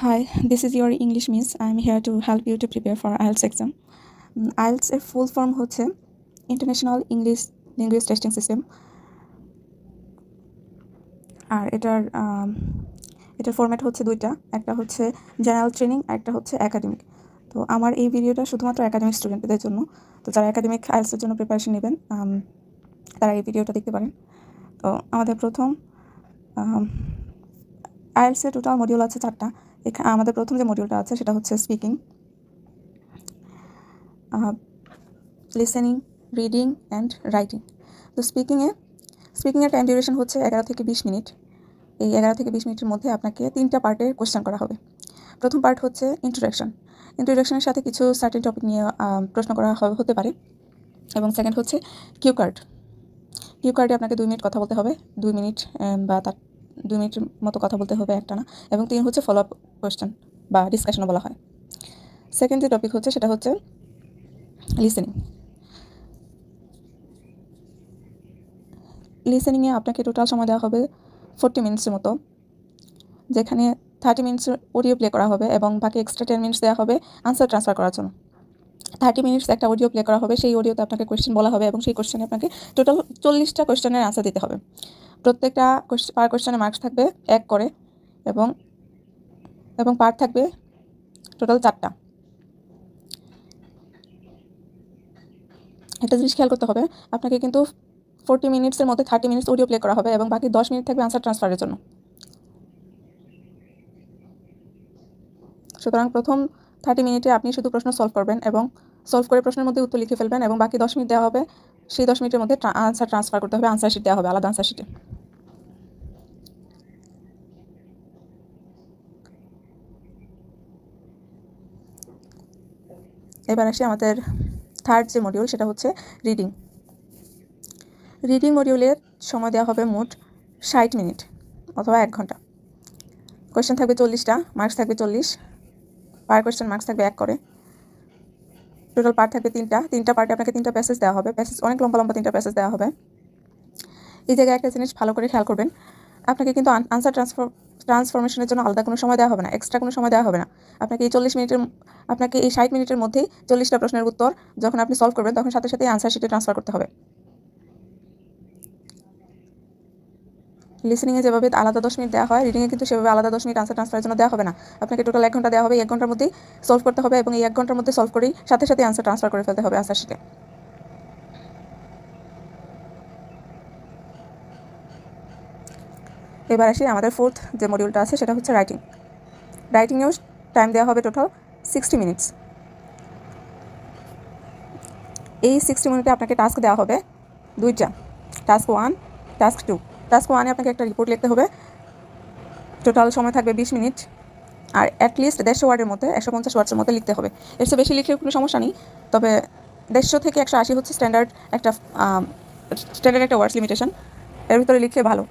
Hi, this is your English Miss. I'm here to help you to prepare for IELTS exam. IELTS এর full form হচ্ছে international English language testing system. আর এটার format হচ্ছে দুইটা, একটা হচ্ছে general training আর একটা হচ্ছে একাডেমিক। তো আমার এই ভিডিওটা শুধুমাত্র একাডেমিক স্টুডেন্টদের জন্য। তো যারা একাডেমিক IELTS এর জন্য প্রিপারেশন নেবেন তারা এই ভিডিওটা দেখতে পারেন। তো আমাদের প্রথম IELTS এর টোটাল মডিউল আছে 4টা। আমাদের প্রথম যে মডিউলটা আছে সেটা হচ্ছে speaking, listening, reading and writing. তো স্পিকিংয়ের টাইম ডিউরেশন হচ্ছে 11 থেকে 20 মিনিট। এই 11 থেকে 20 মিনিটের মধ্যে আপনাকে 3টা পার্টে কোয়েশ্চেন করা হবে। প্রথম পার্ট হচ্ছে ইন্ট্রোডাকশনের সাথে কিছু সার্টেন টপিক নিয়ে প্রশ্ন করা হতে পারে। এবং সেকেন্ড হচ্ছে কিউ কার্ডে আপনাকে 2 মিনিট কথা বলতে হবে, 2 মিনিট বা তার 2 মিনিটের মতো কথা বলতে হবে একটানা। এবং 3 হচ্ছে ফলো আপ কোয়েশ্চেন বা ডিসকাশনও বলা হয়। সেকেন্ড যে টপিক হচ্ছে সেটা হচ্ছে লিসেনিংয়ে আপনাকে টোটাল সময় দেওয়া হবে 40 মিনিটসের মতো, যেখানে 30 মিনিটস অডিও প্লে করা হবে এবং বাকি এক্সট্রা 10 মিনিটস দেওয়া হবে আনসার ট্রান্সফার করার জন্য। 30 মিনিটস একটা অডিও প্লে করা হবে, সেই অডিওতে আপনাকে কোয়েশ্চেন বলা হবে এবং সেই কোয়েশ্চেনে আপনাকে টোটাল 40টা কোয়েশ্চেনের আনসার দিতে হবে। প্রত্যেকটা পার কোয়েশ্চেনে মার্কস থাকবে 1 করে এবং পার্ট থাকবে টোটাল 4টা। একটা জিনিস খেয়াল করতে হবে, আপনাকে কিন্তু 40 মিনিটসের মধ্যে 30 মিনিটস অডিও প্লে করা হবে এবং বাকি 10 মিনিট থাকবে আনসার ট্রান্সফারের জন্য। সুতরাং প্রথম 30 মিনিটে আপনি শুধু প্রশ্ন সলভ করবেন এবং সলভ করে প্রশ্নের মধ্যে উত্তর লিখে ফেলবেন এবং বাকি 10 মিনিট দেওয়া হবে, সেই 10 মিনিটের মধ্যে আনসার ট্রান্সফার করতে হবে, আনসার শিট দেওয়া হবে আলাদা আনসার শিটে। এবার আসি আমাদের থার্ড যে মডিউল, সেটা হচ্ছে রিডিং মডিউলের সময় দেওয়া হবে মোট 60 মিনিট অথবা 1 ঘন্টা। কোয়েশ্চেন থাকবে 40টা, মার্কস থাকবে 40, পার কোয়েশ্চেন মার্কস থাকবে 1 করে। টোটাল পার্ট থাকবে 3টা পার্টে আপনাকে 3টা প্যাসেজ দেওয়া হবে, প্যাসেজ অনেক লম্বা 3টা প্যাসেজ দেওয়া হবে। এই জায়গায় একটা জিনিস ভালো করে খেয়াল করবেন, আপনাকে কিন্তু আনসার ট্রান্সফরমেশনের জন্য আলাদা কোনো সময় দেওয়া হবে না, এক্সট্রা কোনো সময় দেওয়া হবে না। আপনাকে এই 60 মিনিটের মধ্যেই 40টা প্রশ্নের উত্তর যখন আপনি সলভ করবেন তখন সাথে সাথে আনসার শিটে ট্রান্সফার করতে হবে। লিসেনিংয়ে যেভাবে আলাদা 10 মিনিট দেওয়া হয়, রিডিংয়ে কিন্তু সেভাবে আলাদা 10 মিনিট আনসার ট্রান্সফারের জন্য দেওয়া হবে না। আপনাকে টোটাল 1 ঘন্টা দেওয়া হবে, 1 ঘন্টার মধ্যেই সলভ করতে হবে এবং এই 1 ঘন্টার মধ্যে সলভ করেই সাথে সাথে আনসার ট্রান্সফার করে ফেলতে হবে আনসার শিটে। এবার আসি আমাদের ফোর্থ যে মডিউলটা আছে সেটা হচ্ছে রাইটিংয়েও টাইম দেওয়া হবে টোটাল 60 মিনিটস। এই 60 মিনিটে আপনাকে টাস্ক দেওয়া হবে 2টা, টাস্ক 1, টাস্ক 2। টাস্ক 1-এ আপনাকে একটা রিপোর্ট লিখতে হবে, টোটাল সময় থাকবে 20 মিনিট আর অ্যাটলিস্ট 150 ওয়ার্ডের মধ্যে 150 ওয়ার্ডসের মধ্যে লিখতে হবে। এর চেয়ে বেশি লিখলেও কোনো সমস্যা নেই, তবে 150 থেকে 180 হচ্ছে স্ট্যান্ডার্ড একটা ওয়ার্ডস লিমিটেশন, এর ভিতরে লিখলে ভালো।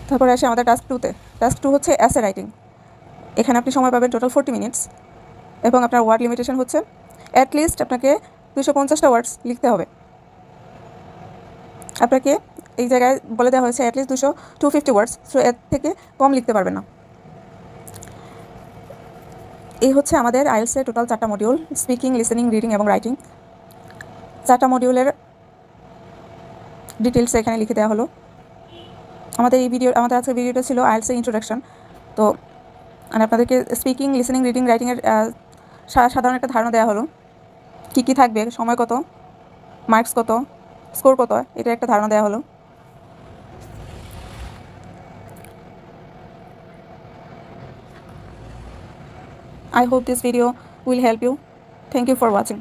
তারপরে আসে আমাদের টাস্ক 2-তে। টাস্ক 2 হচ্ছে এসে রাইটিং। এখানে আপনি সময় পাবেন টোটাল 40 মিনিটস এবং আপনার ওয়ার্ড লিমিটেশন হচ্ছে অ্যাটলিস্ট আপনাকে 250টা ওয়ার্ডস লিখতে হবে। আপনাকে এই জায়গায় বলে দেওয়া হয়েছে অ্যাটলিস্ট 250 ওয়ার্ডস, সো এর থেকে কম লিখতে পারবেন না। এই হচ্ছে আমাদের আইএলটিএসের টোটাল 4টা মডিউল, স্পিকিং, লিসেনিং, রিডিং এবং রাইটিং। 4টা মডিউলের ডিটেলস এখানে লিখে দেওয়া হলো। আমাদের আজকের ভিডিওটা ছিল আইএলটিএসের ইন্ট্রোডাকশন। তো আপনাদেরকে স্পিকিং, লিসেনিং, রিডিং, রাইটিংয়ের সাধারণ একটা ধারণা দেওয়া হলো, কী থাকবে, সময় কত, মার্কস কত, স্কোর কত, এটা একটা ধারণা দেওয়া হলো। I hope this video will help you. Thank you for watching.